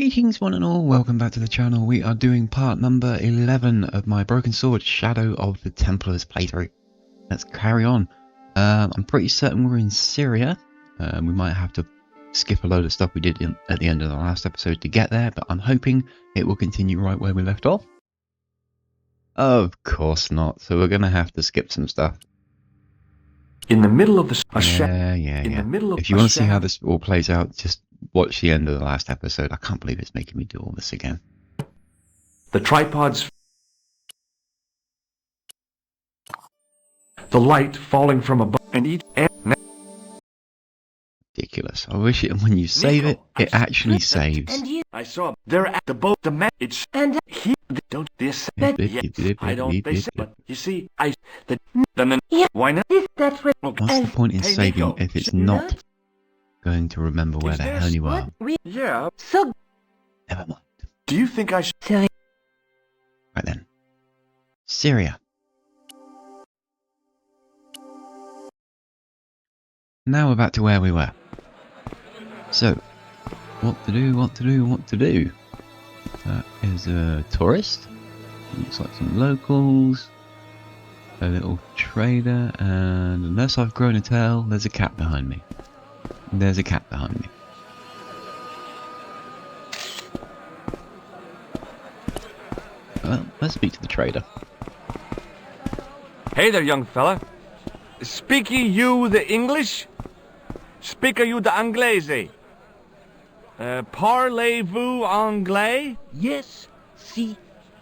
Greetings one and all, welcome back to the channel. We are doing part number 11 of my Broken Sword Shadow of the Templars playthrough. Let's carry on. I'm pretty certain we're in Syria. We might have to skip a load of stuff we did at the end of the last episode to get there, but I'm hoping it will continue right where we left off. Of course not, so we're going to have to skip some stuff. In the middle of the Yeah. If you want to see how this all plays out, just watch the end of the last episode. I can't believe it's making me do all this again. The tripods, the light falling from above, and each ridiculous. I wish it when you save it, it actually saves. I saw they're at the boat. The man, it's and he don't this. I don't. They say, but you see, then why not? What's the point in saving if it's not going to remember where the hell you are? Yeah. So Never mind. Do you think I should? Right then. Syria. Now we're back to where we were. So, what to do? That is a tourist. Looks like some locals. A little trader, and unless I've grown a tail, there's a cat behind me. There's a cat behind me. Well, let's speak to the trader. Hey there, young fella. Speaky you the English? Speak you the Anglais? Parlez-vous anglais? yes, si,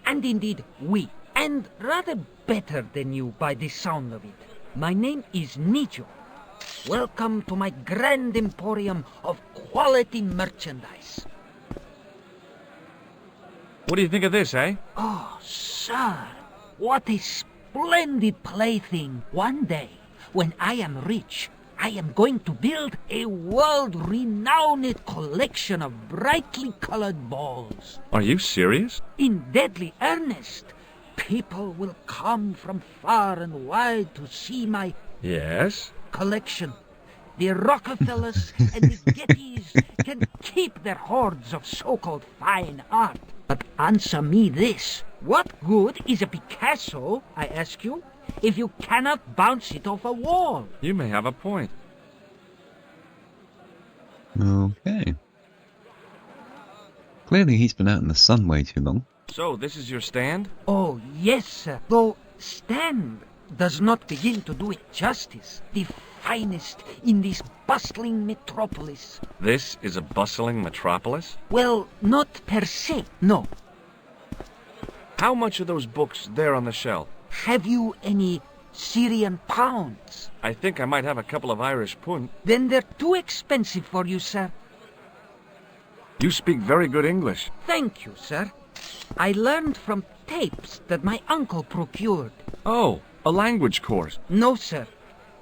and indeed we, and rather better than you by the sound of it. My name is Nijo. Welcome to my grand emporium of quality merchandise. What do you think of this, eh? Oh, sir, what a splendid plaything. One day, when I am rich, I am going to build a world-renowned collection of brightly colored balls. Are you serious? In deadly earnest. People will come from far and wide to see my Yes? collection. The Rockefellers and the Gettys can keep their hoards of so-called fine art. But answer me this. What good is a Picasso, I ask you, if you cannot bounce it off a wall? You may have a point. Okay. Clearly he's been out in the sun way too long. So, this is your stand? Oh, yes, sir. Though stand does not begin to do it justice. The finest in this bustling metropolis. This is a bustling metropolis? Well, not per se, no. How much are those books there on the shelf? Have you any Syrian pounds? I think I might have a couple of Irish pund. Then they're too expensive for you, sir. You speak very good English. Thank you, sir. I learned from tapes that my uncle procured. Oh, a language course. No, sir.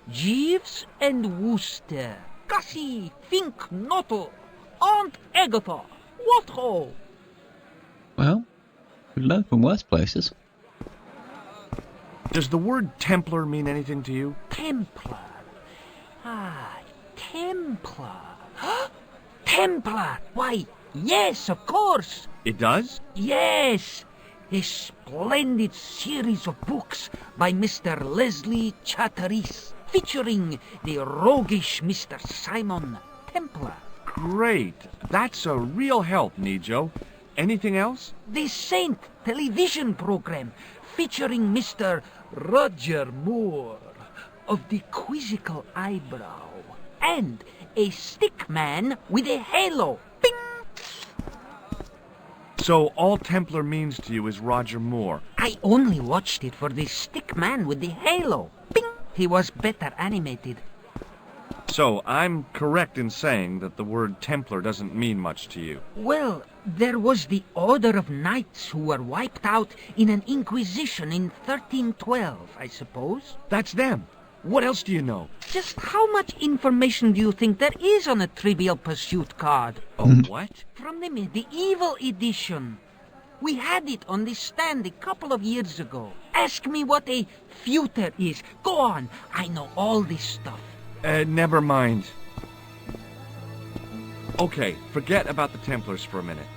Jeeves and Wooster. Cassie, Fink, Noto, Aunt Agatha. What ho? Well, we've learned from worse places. Does the word Templar mean anything to you? Templar. Ah, Templar. Templar. Why, yes, of course. It does? Yes. A splendid series of books by Mr. Leslie Chatteris, featuring the roguish Mr. Simon Templar. Great. That's a real help, Nijo. Anything else? The Saint television program, featuring Mr. Roger Moore of the quizzical eyebrow, and a stick man with a halo. Bing! So all Templar means to you is Roger Moore. I only watched it for the stick man with the halo. Bing! He was better animated. So I'm correct in saying that the word Templar doesn't mean much to you. Well, there was the Order of Knights who were wiped out in an inquisition in 1312, I suppose. That's them. What else do you know? Just how much information do you think there is on a Trivial Pursuit card? Oh, what? From the medieval edition. We had it on the stand a couple of years ago. Ask me what a feuter is. Go on, I know all this stuff. Never mind. Okay, forget about the Templars for a minute.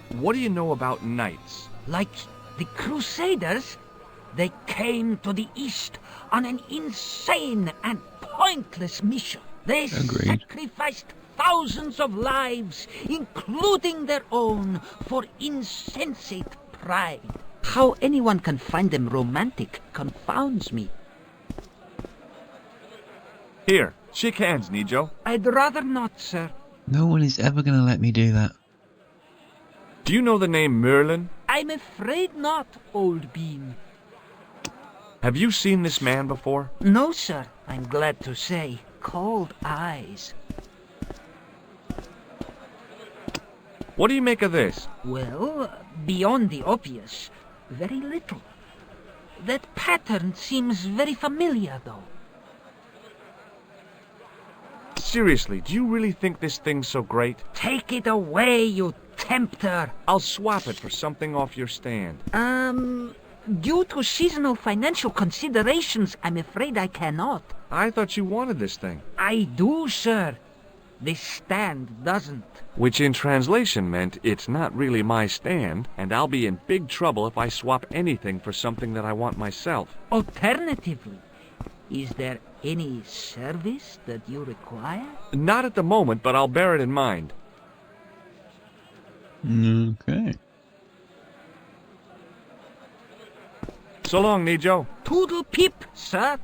What do you know about knights? Like the Crusaders, they came to the East on an insane and pointless mission. They Agreed. sacrificed thousands of lives, including their own, for insensate pride. How anyone can find them romantic confounds me. Here, shake hands, Nijo. I'd rather not, sir. No one is ever going to let me do that. Do you know the name Merlin? I'm afraid not, old bean. Have you seen this man before? No, sir, I'm glad to say. Cold eyes. What do you make of this? Well, beyond the obvious, very little. That pattern seems very familiar, though. Seriously, do you really think this thing's so great? Take it away, you tempter! I'll swap it for something off your stand. Due to seasonal financial considerations, I'm afraid I cannot. I thought you wanted this thing. I do, sir. This stand doesn't. Which in translation meant it's not really my stand, and I'll be in big trouble if I swap anything for something that I want myself. Alternatively, is there any service that you require? Not at the moment, but I'll bear it in mind. Okay. So long, Nijo. Toodle pip, sir.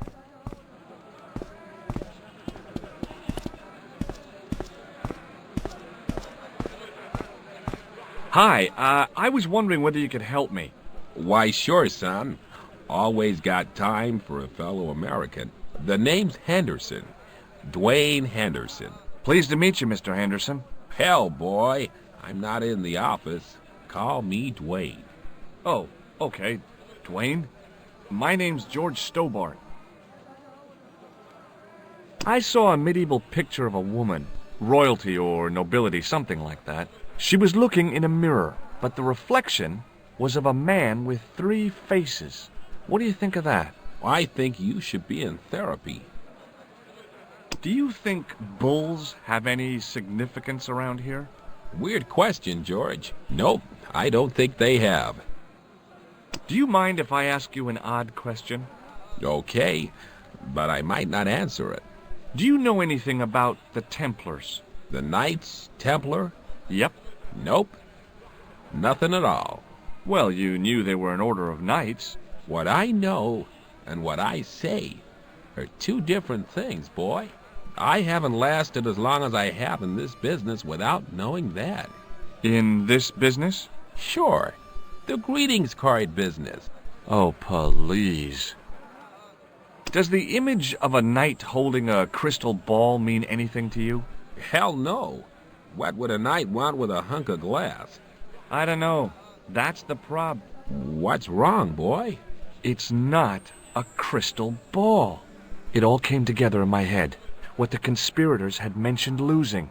Hi, I was wondering whether you could help me. Why, sure, son. Always got time for a fellow American. The name's Henderson. Dwayne Henderson. Pleased to meet you, Mr. Henderson. Hell, boy, I'm not in the office. Call me Dwayne. Oh, okay. Dwayne? My name's George Stobart. I saw a medieval picture of a woman. Royalty or nobility, something like that. She was looking in a mirror, but the reflection was of a man with 3 faces. What do you think of that? I think you should be in therapy. Do you think bulls have any significance around here? Weird question, George. Nope, I don't think they have. Do you mind if I ask you an odd question? Okay, but I might not answer it. Do you know anything about the Templars? The Knights Templar? Yep. Nope. Nothing at all. Well, you knew they were an order of knights. What I know and what I say are 2 different things, boy. I haven't lasted as long as I have in this business without knowing that. In this business? Sure. The greetings card business. Oh, please. Does the image of a knight holding a crystal ball mean anything to you? Hell no. What would a knight want with a hunk of glass? I don't know. That's the prob. What's wrong, boy? It's not a crystal ball. It all came together in my head. What the conspirators had mentioned losing.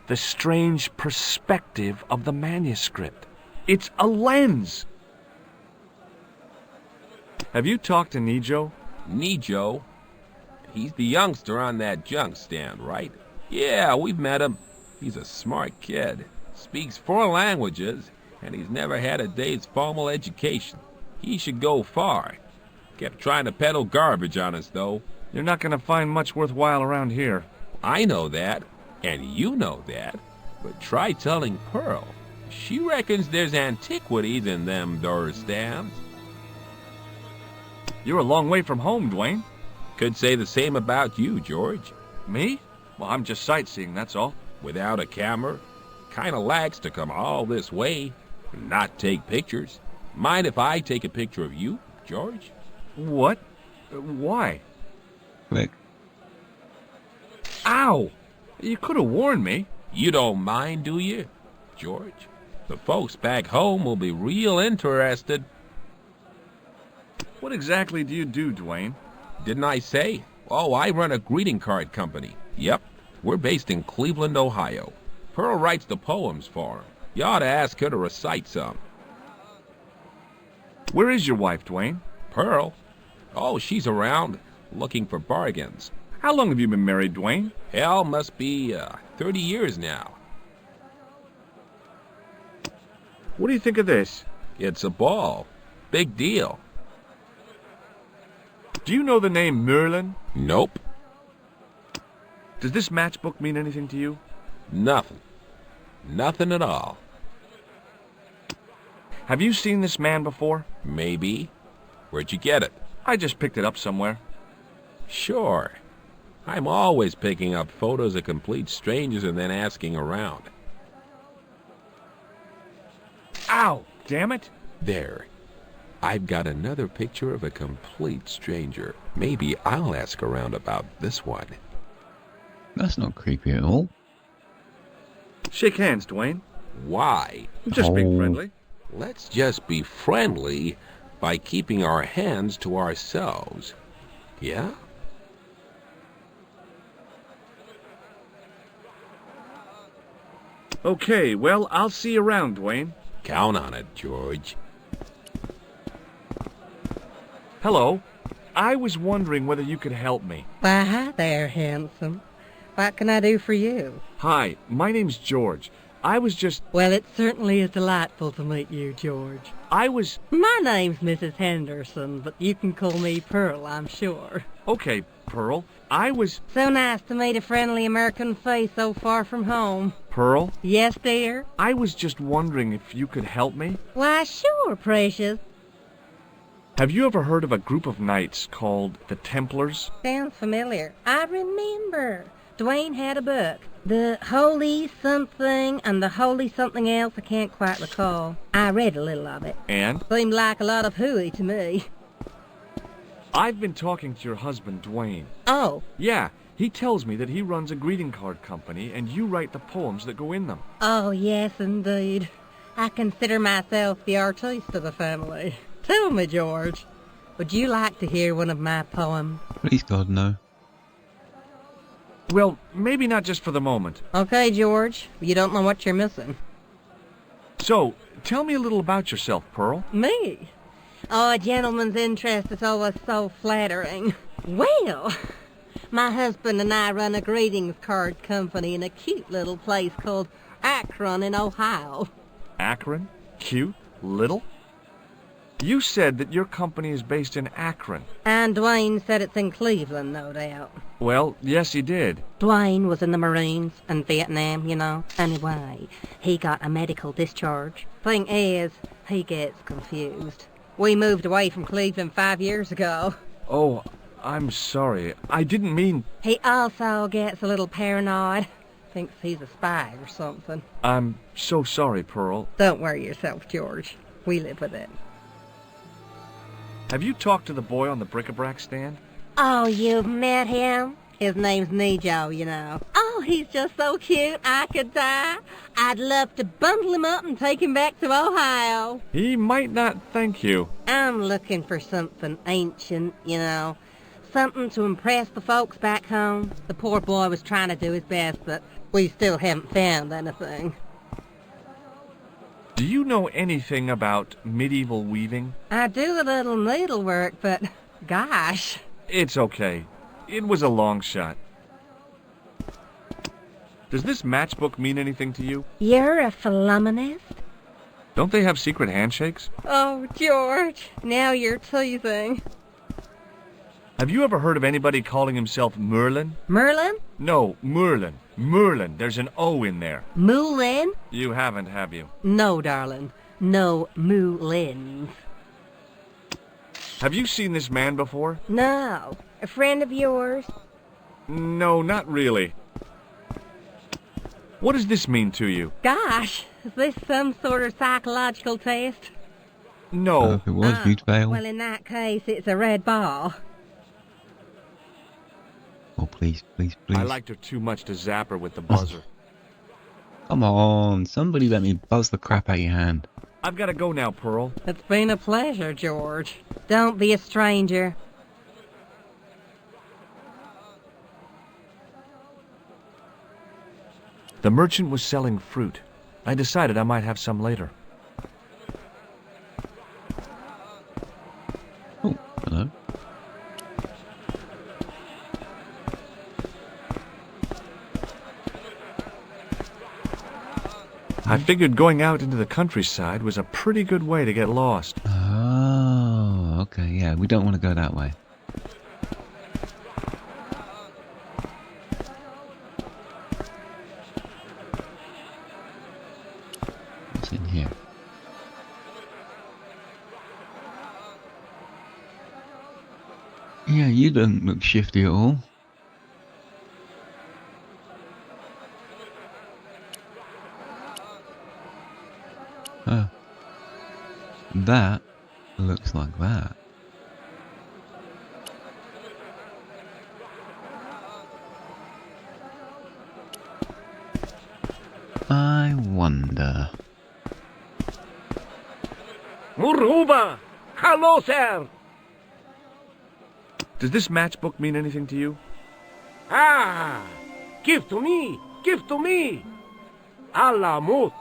The strange perspective of the manuscript. It's a lens. Have you talked to Nijo? Nijo? He's the youngster on that junk stand, right? Yeah, we've met him. He's a smart kid. Speaks 4 languages, and he's never had a day's formal education. He should go far. Kept trying to peddle garbage on us, though. You're not going to find much worthwhile around here. I know that, and you know that. But try telling Pearl. She reckons there's antiquities in them door stands. You're a long way from home, Dwayne. Could say the same about you, George. Me? Well, I'm just sightseeing, that's all. Without a camera, kinda lax to come all this way and not take pictures. Mind if I take a picture of you, George? What? Why? Quick. Ow! You could have warned me. You don't mind, do you, George? The folks back home will be real interested. What exactly do you do, Dwayne? Didn't I say? Oh, I run a greeting card company. Yep, we're based in Cleveland, Ohio. Pearl writes the poems for him. You ought to ask her to recite some. Where is your wife, Dwayne? Pearl? Oh, she's around, looking for bargains. How long have you been married, Dwayne? Hell, must be 30 years now. what do you think of this? It's a ball. Big deal. Do you know the name Merlin? Nope. Does this matchbook mean anything to you? Nothing. Nothing at all. Have you seen this man before? Maybe. Where'd you get it? I just picked it up somewhere. Sure. I'm always picking up photos of complete strangers and then asking around. Ow! Damn it! There. I've got another picture of a complete stranger. Maybe I'll ask around about this one. That's not creepy at all. Shake hands, Dwayne. Why? I'm just being friendly. Let's just be friendly by keeping our hands to ourselves. Yeah? Okay, well, I'll see you around, Dwayne. Count on it, George. Hello. I was wondering whether you could help me. Why, hi there, handsome. What can I do for you? Hi, my name's George. I was just... Well, it certainly is delightful to meet you, George. My name's Mrs. Henderson, but you can call me Pearl, I'm sure. Okay, Pearl. So nice to meet a friendly American face so far from home. Pearl? Yes, dear? I was just wondering if you could help me. Why, sure, precious. Have you ever heard of a group of knights called the Templars? Sounds familiar. I remember. Dwayne had a book. The Holy Something and the Holy Something Else, I can't quite recall. I read a little of it. And? Seemed like a lot of hooey to me. I've been talking to your husband, Dwayne. Oh. Yeah, he tells me that he runs a greeting card company and you write the poems that go in them. Oh, yes, indeed. I consider myself the artiste of the family. Tell me, George, would you like to hear one of my poems? Please, God, no. Well, maybe not just for the moment. Okay, George, you don't know what you're missing. So, tell me a little about yourself, Pearl. Me? Oh, a gentleman's interest is always so flattering. Well, my husband and I run a greetings card company in a cute little place called Akron in Ohio. Akron? Cute? Little? You said that your company is based in Akron. And Dwayne said it's in Cleveland, no doubt. Well, yes, he did. Dwayne was in the Marines in Vietnam, you know. Anyway, he got a medical discharge. Thing is, he gets confused. We moved away from Cleveland 5 years ago. Oh, I'm sorry. I didn't mean... He also gets a little paranoid. Thinks he's a spy or something. I'm so sorry, Pearl. Don't worry yourself, George. We live with it. Have you talked to the boy on the bric-a-brac stand? Oh, you've met him? His name's Nejo, you know. Oh, he's just so cute, I could die. I'd love to bundle him up and take him back to Ohio. He might not thank you. I'm looking for something ancient, you know. Something to impress the folks back home. The poor boy was trying to do his best, but we still haven't found anything. Do you know anything about medieval weaving? I do a little needlework, but gosh. It's okay. It was a long shot. Does this matchbook mean anything to you? You're a philomenist? Don't they have secret handshakes? Oh, George, now you're teasing. Have you ever heard of anybody calling himself Merlin? Merlin? No, Merlin. Merlin. There's an O in there. Moulin? You haven't, have you? No, darling. No Moulins. Have you seen this man before? No. A friend of yours? No, not really. What does this mean to you? Gosh, is this some sort of psychological test? No. If it was, you'd fail. Well, in that case, it's a red ball. Oh, please, please, please. I liked her too much to zap her with the buzzer. Come on, somebody let me buzz the crap out of your hand. I've got to go now, Pearl. It's been a pleasure, George. Don't be a stranger. The merchant was selling fruit. I decided I might have some later. Oh, hello. I figured going out into the countryside was a pretty good way to get lost. Oh, okay, yeah, we don't want to go that way. What's in here? Yeah, you don't look shifty at all. Huh. That looks like that. I wonder. Muruba! Hello, sir! Does this matchbook mean anything to you? Ah! Give to me! Give to me! Alamut!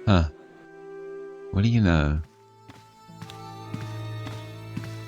Huh. What do you know?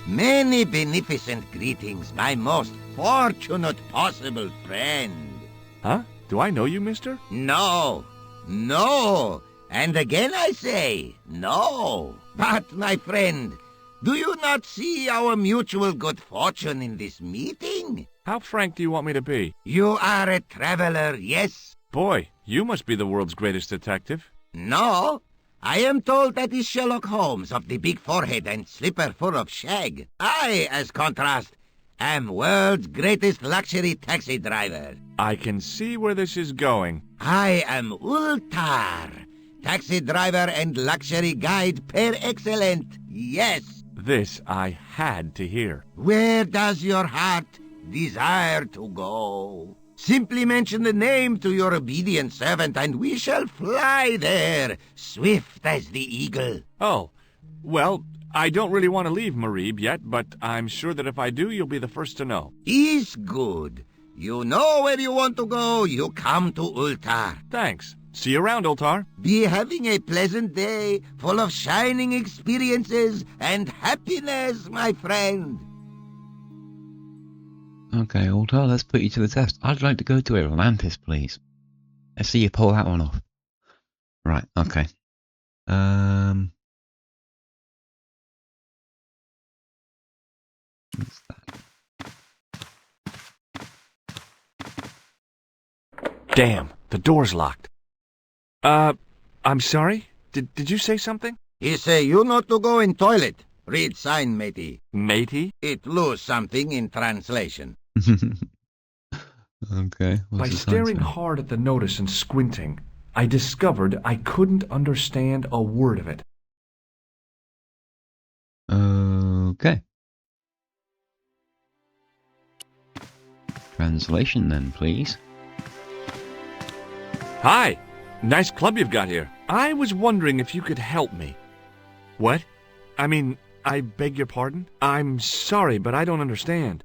Many beneficent greetings, my most fortunate possible friend. Huh? Do I know you, mister? No, no, and again I say, no. But, my friend, do you not see our mutual good fortune in this meeting? How frank do you want me to be? You are a traveler, yes? Boy, you must be the world's greatest detective. No, I am told that is Sherlock Holmes of the big forehead and slipper full of shag. I, as contrast, am world's greatest luxury taxi driver. I can see where this is going. I am Ultar, taxi driver and luxury guide per excellent, yes. This I had to hear. Where does your heart desire to go? Simply mention the name to your obedient servant, and we shall fly there, swift as the eagle. Oh, well, I don't really want to leave Marib yet, but I'm sure that if I do, you'll be the first to know. Is good. You know where you want to go, you come to Ultar. Thanks. See you around, Ultar. Be having a pleasant day, full of shining experiences and happiness, my friend. Okay, Altar, let's put you to the test. I'd like to go to Atlantis, please. Let's see you pull that one off. Right, okay. What's that? Damn, the door's locked. I'm sorry? Did you say something? He say you not to go in toilet. Read sign, matey. Matey? It lose something in translation. Okay. By staring hard at the notice and squinting, I discovered I couldn't understand a word of it. Okay. Translation then, please. Hi! Nice club you've got here. I was wondering if you could help me. What? I beg your pardon? I'm sorry, but I don't understand.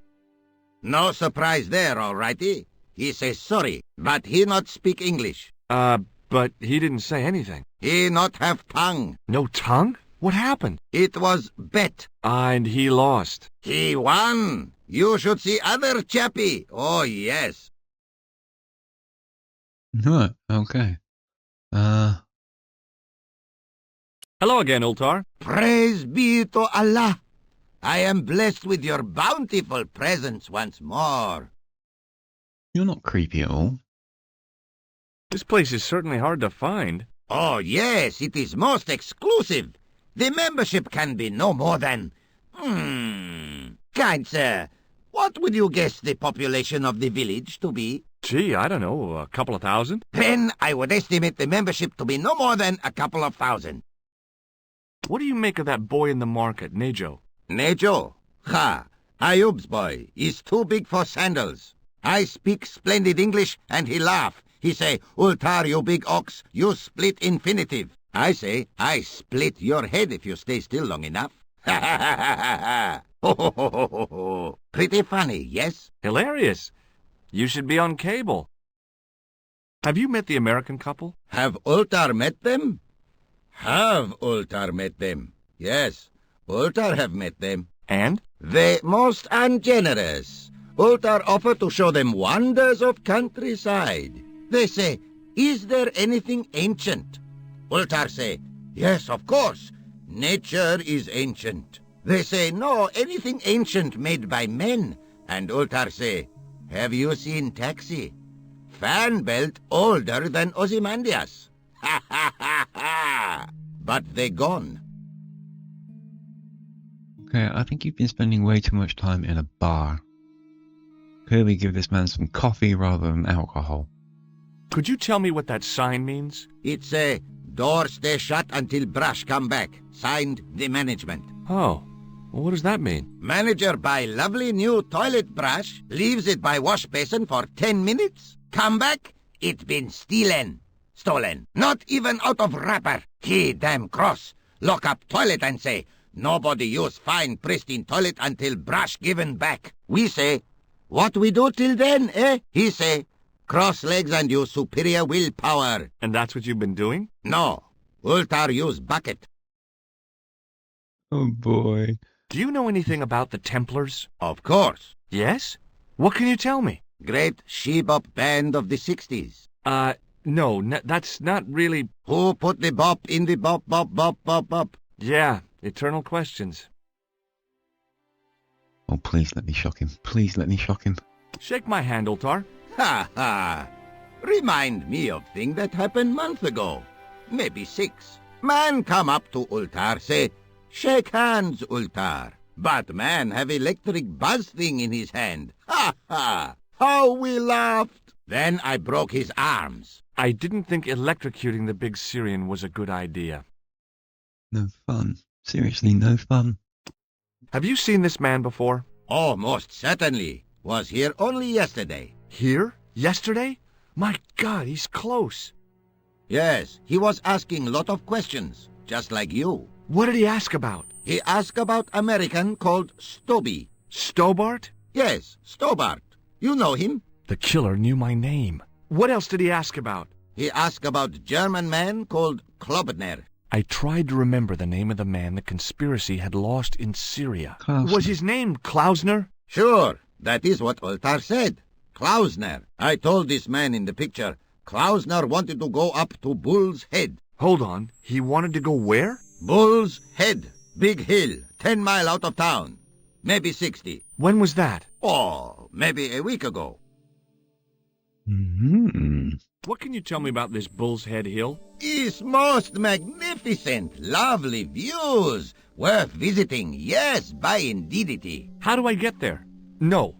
No surprise there, all righty. He says sorry, but he not speak English. But he didn't say anything. He not have tongue. No tongue? What happened? It was bet. And he lost. He won. You should see other chappie. Oh, yes. Right, okay. Hello again, Ultar. Praise be to Allah. I am blessed with your bountiful presence once more. You're not creepy at all. This place is certainly hard to find. Oh, yes, it is most exclusive. The membership can be no more than... Kind sir, what would you guess the population of the village to be? Gee, I don't know, a couple of thousand? Then I would estimate the membership to be no more than a couple of thousand. What do you make of that boy in the market, Nejo? Nejo? Ha! Ayub's boy is too big for sandals. I speak splendid English, and he laugh. He say, Ultar, you big ox, you split infinitive. I say, I split your head if you stay still long enough. Ha ha ha ha ha! Ho ho ho ho ho ho! Pretty funny, yes? Hilarious. You should be on cable. Have you met the American couple? Have Ultar met them? Have Ultar met them? Yes, Ultar have met them. And? They most ungenerous. Ultar offer to show them wonders of countryside. They say, is there anything ancient? Ultar say, yes, of course. Nature is ancient. They say, no, anything ancient made by men. And Ultar say, have you seen Taxi? Fan belt older than Ozymandias. Ha ha ha ha! But they gone. Okay, I think you've been spending way too much time in a bar. Clearly give this man some coffee rather than alcohol. Could you tell me what that sign means? It's a door stay shut until brush come back. Signed, the management. Oh, well, what does that mean? Manager buy lovely new toilet brush, leaves it by wash basin for 10 minutes. Come back, it been stolen. Not even out of wrapper. He damn cross. Lock up toilet and say, nobody use fine pristine toilet until brush given back. We say, what we do till then, eh? He say, cross legs and use superior willpower. And that's what you've been doing? No, Ultar use bucket. Oh boy. Do you know anything about the Templars? Of course. Yes? What can you tell me? Great she-bop band of the 60s. No, that's not really... Who put the bop in the bop, bop, bop, bop, bop? Yeah, eternal questions. Oh, please let me shock him. Please let me shock him. Shake my hand, Ultar. Ha ha! Remind me of thing that happened month ago. Maybe 6. Man come up to Ultar, say, shake hands, Ultar. But man have electric buzz thing in his hand. Ha ha! How we laughed! Then I broke his arms. I didn't think electrocuting the big Syrian was a good idea. No fun. Seriously, no fun. Have you seen this man before? Oh, most certainly. Was here only yesterday. Here? Yesterday? My God, he's close. Yes, he was asking lot of questions, just like you. What did he ask about? He asked about American called Stoby. Stobart? Yes, Stobart. You know him? The killer knew my name. What else did he ask about? He asked about German man called Klobner. I tried to remember the name of the man the conspiracy had lost in Syria. Klausner. Was his name Klausner? Sure, that is what Ultar said. Klausner. I told this man in the picture, Klausner wanted to go up to Bull's Head. Hold on, he wanted to go where? Bull's Head. Big hill, 10 mile out of town. Maybe 60. When was that? Oh, maybe a week ago. What can you tell me about this Bull's Head Hill? It's most magnificent, lovely views. Worth visiting, yes, by indeedity. How do I get there? No.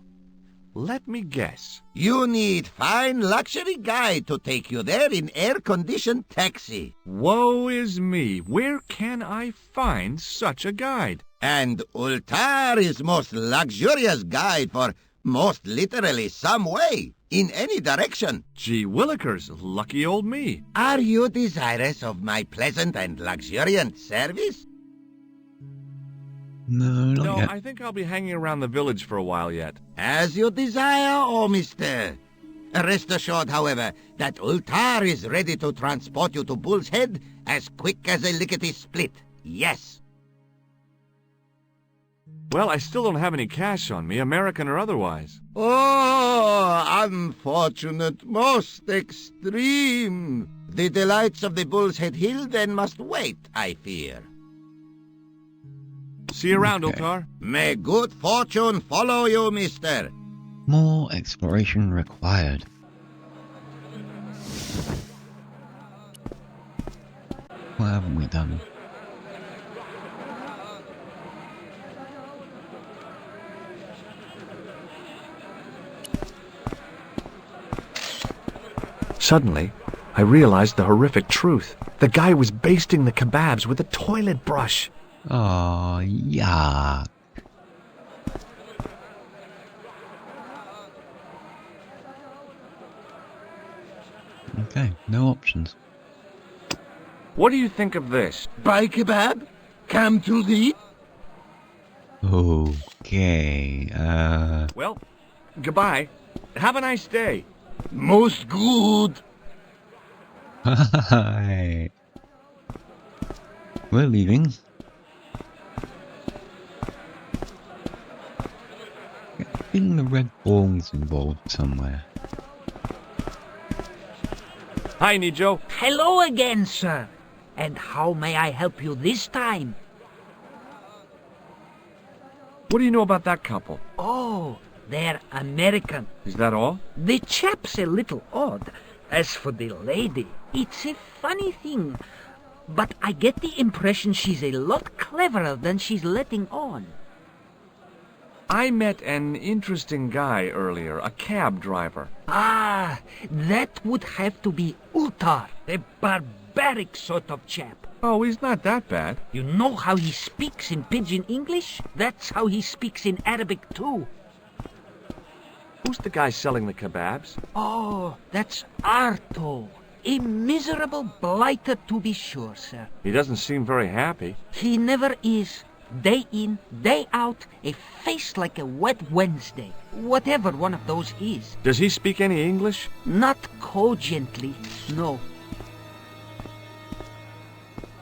Let me guess. You need fine luxury guide to take you there in air-conditioned taxi. Woe is me. Where can I find such a guide? And Ultar is most luxurious guide for most literally some way, in any direction. Gee willikers, lucky old me. Are you desirous of my pleasant and luxuriant service? No, not No, yet. I think I'll be hanging around the village for a while yet. As you desire, oh mister. Rest assured, however, that Ultar is ready to transport you to Bull's Head as quick as a lickety-split. Yes. Well, I still don't have any cash on me, American or otherwise. Oh, unfortunate, most extreme. The delights of the Bull's Head Hill then must wait, I fear. See you around, Okay. Ultar. May good fortune follow you, mister. More exploration required. What haven't we done? Suddenly, I realized the horrific truth. The guy was basting the kebabs with a toilet brush. Oh, yuck. Okay, no options. What do you think of this? Buy kebab? Come to the... Okay, Well, goodbye. Have a nice day. Most good. hi. We're leaving. feeling the red ball's involved somewhere. Hi, Nijo. Hello again, sir. And how may I help you this time? What do you know about that couple? Oh, they're American. Is that all? The chap's a little odd. As for the lady, it's a funny thing. But I get the impression she's a lot cleverer than she's letting on. I met an interesting guy earlier, a cab driver. Ah, that would have to be Ultar, a barbaric sort of chap. Oh, he's not that bad. You know how he speaks in Pidgin English? That's how he speaks in Arabic too. Who's the guy selling the kebabs? Oh, that's Arto. A miserable blighter to be sure, sir. He doesn't seem very happy. He never is. Day in, day out, a face like a wet Wednesday. Whatever one of those is. Does he speak any English? Not cogently, no.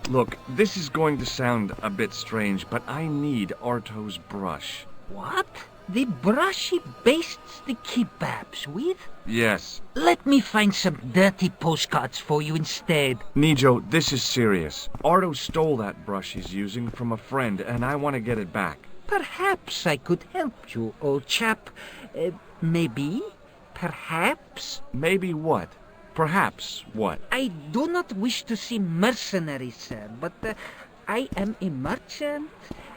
Look, this is going to sound a bit strange, but I need Arto's brush. What? The brush he bastes the kebabs with? Yes. Let me find some dirty postcards for you instead. Nijo, this is serious. Arto stole that brush he's using from a friend, and I want to get it back. Perhaps I could help you, old chap. Maybe? Perhaps? Maybe what? Perhaps what? I do not wish to seem mercenary, sir, but I am a merchant,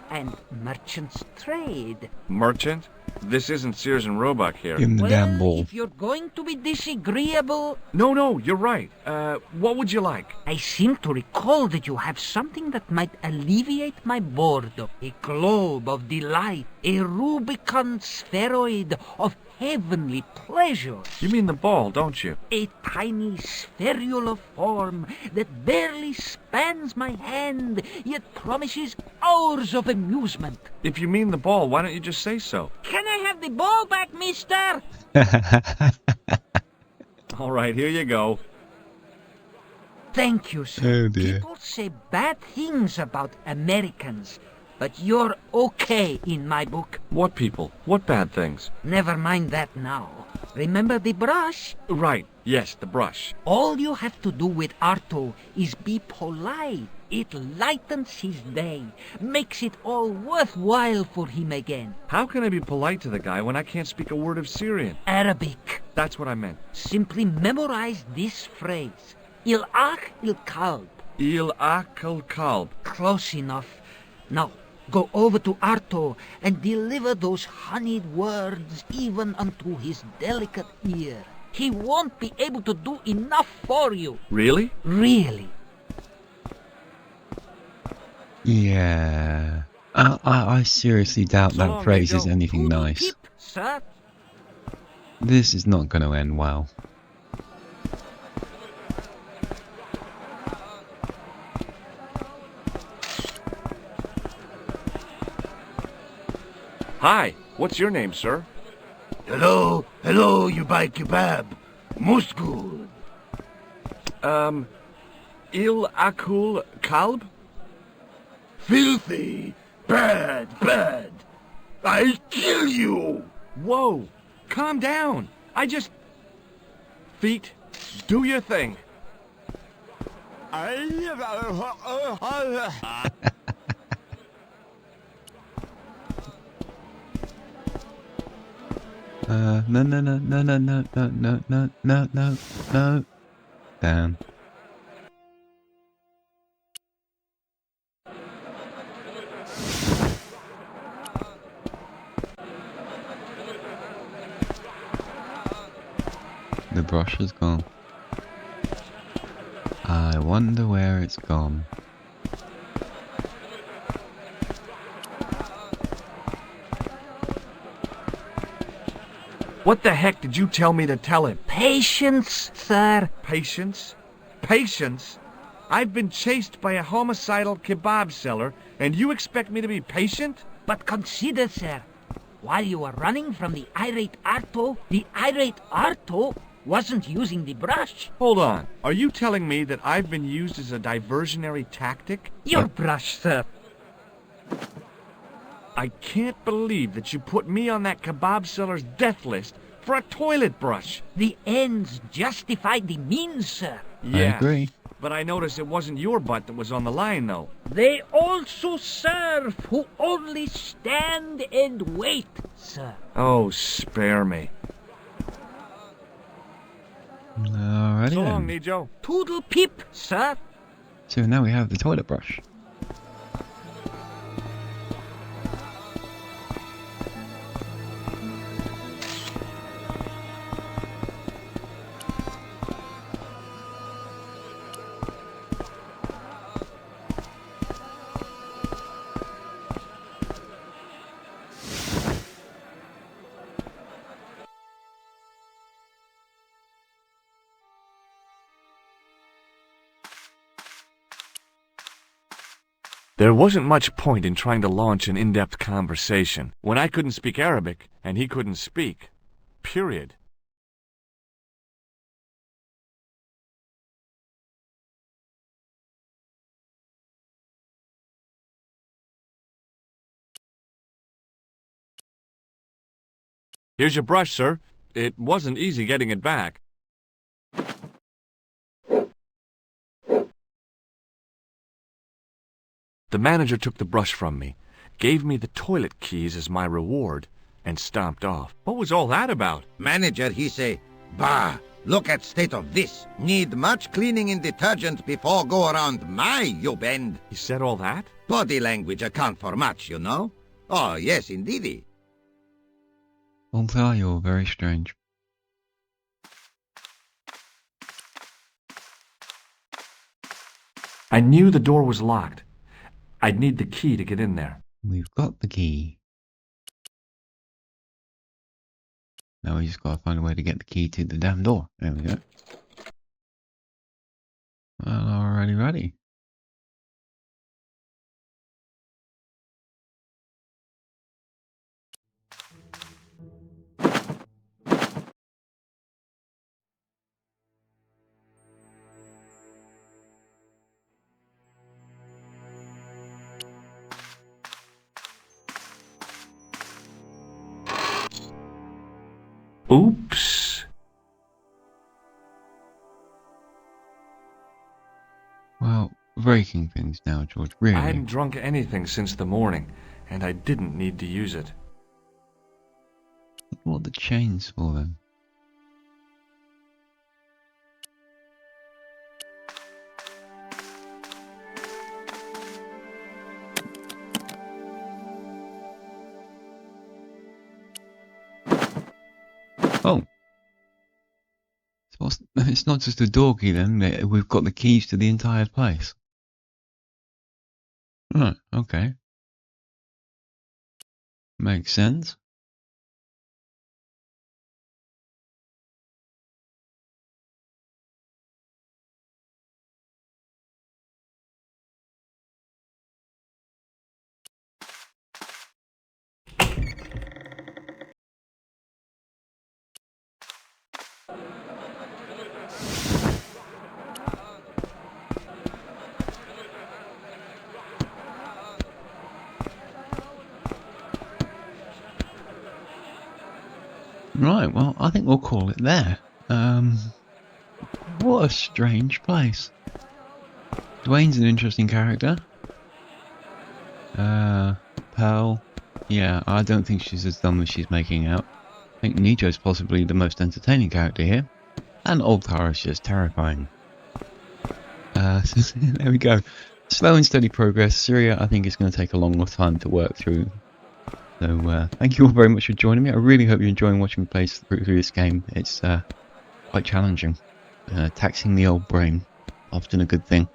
and merchants trade. Merchant? This isn't Sears and Roebuck here. Give him the damn Well, ball. if you're going to be disagreeable, No, you're right. What would you like? I seem to recall that you have something that might alleviate my boredom. A globe of delight, a Rubicon spheroid of heavenly pleasures. You mean the ball, don't you? A tiny spherular form that barely spans my hand, yet promises hours of amusement. If you mean the ball, why don't you just say so? Can I have the ball back, mister? All right, here you go. Thank you, sir. Oh, dear. People say bad things about Americans, but you're okay in my book. What people? What bad things? Never mind that now. Remember the brush? Right, yes, the brush. All you have to do with Arto is be polite. It lightens his day, makes it all worthwhile for him again. How can I be polite to the guy when I can't speak a word of Syrian? Arabic. That's what I meant. Simply memorize this phrase. Il ach il kalb. Il akal kalb. Close enough. Now, go over to Arto and deliver those honeyed words even unto his delicate ear. He won't be able to do enough for you. Really? Really. Yeah. I seriously doubt So that long, phrase Nijo. is anything Poodle nice. pip, sir. This is not going to end well. Hi, what's your name, sir? Hello, you buy kebab. Most good. Il akul kalb? Filthy. Bad. I'll kill you. Whoa, calm down. I just... Feet, do your thing. No. Down. The brush is gone. I wonder where it's gone. What the heck did you tell me to tell him? Patience, sir. Patience? Patience? I've been chased by a homicidal kebab seller, and you expect me to be patient? But consider, sir, while you were running from the irate Arto wasn't using the brush. Hold on. Are you telling me that I've been used as a diversionary tactic? Your brush, sir. I can't believe that you put me on that kebab seller's death list for a toilet brush. The ends justify the means, sir. I agree. But I noticed it wasn't your butt that was on the line, though. They also serve who only stand and wait, sir. Oh, spare me. Alrighty So long, then. Nijo. Toodle peep, sir. So now we have the toilet brush. There wasn't much point in trying to launch an in-depth conversation when I couldn't speak Arabic and he couldn't speak. Period. Here's your brush, sir. It wasn't easy getting it back. The manager took the brush from me, gave me the toilet keys as my reward, and stomped off. What was all that about? Manager, he say, bah, look at state of this. Need much cleaning and detergent before go around my, you bend. He said all that? Body language account for much, you know. Oh, yes, indeedy. Altar, you're very strange. I knew the door was locked. I'd need the key to get in there. We've got the key. Now we just gotta find a way to get the key to the damn door. There we go. Well, alrighty, ready. Oops. Well, breaking things now, George. Really. I hadn't drunk anything since the morning, and I didn't need to use it. What are the chains for then? Oh. So it's not just a door key then, we've got the keys to the entire place. Right, okay. Makes sense. Right, well, I think we'll call it there. What a strange place. Dwayne's an interesting character. Pearl, yeah, I don't think she's as dumb as she's making out. I think Nijo's possibly the most entertaining character here. And Old Tara's just terrifying. There we go. Slow and steady progress. Syria, I think, is going to take a long time to work through. So, thank you all very much for joining me. I really hope you're enjoying watching me play through this game. It's quite challenging. Taxing the old brain. Often a good thing.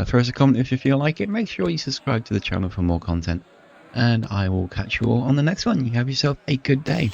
Throw us a comment if you feel like it. Make sure you subscribe to the channel for more content. And I will catch you all on the next one. You have yourself a good day.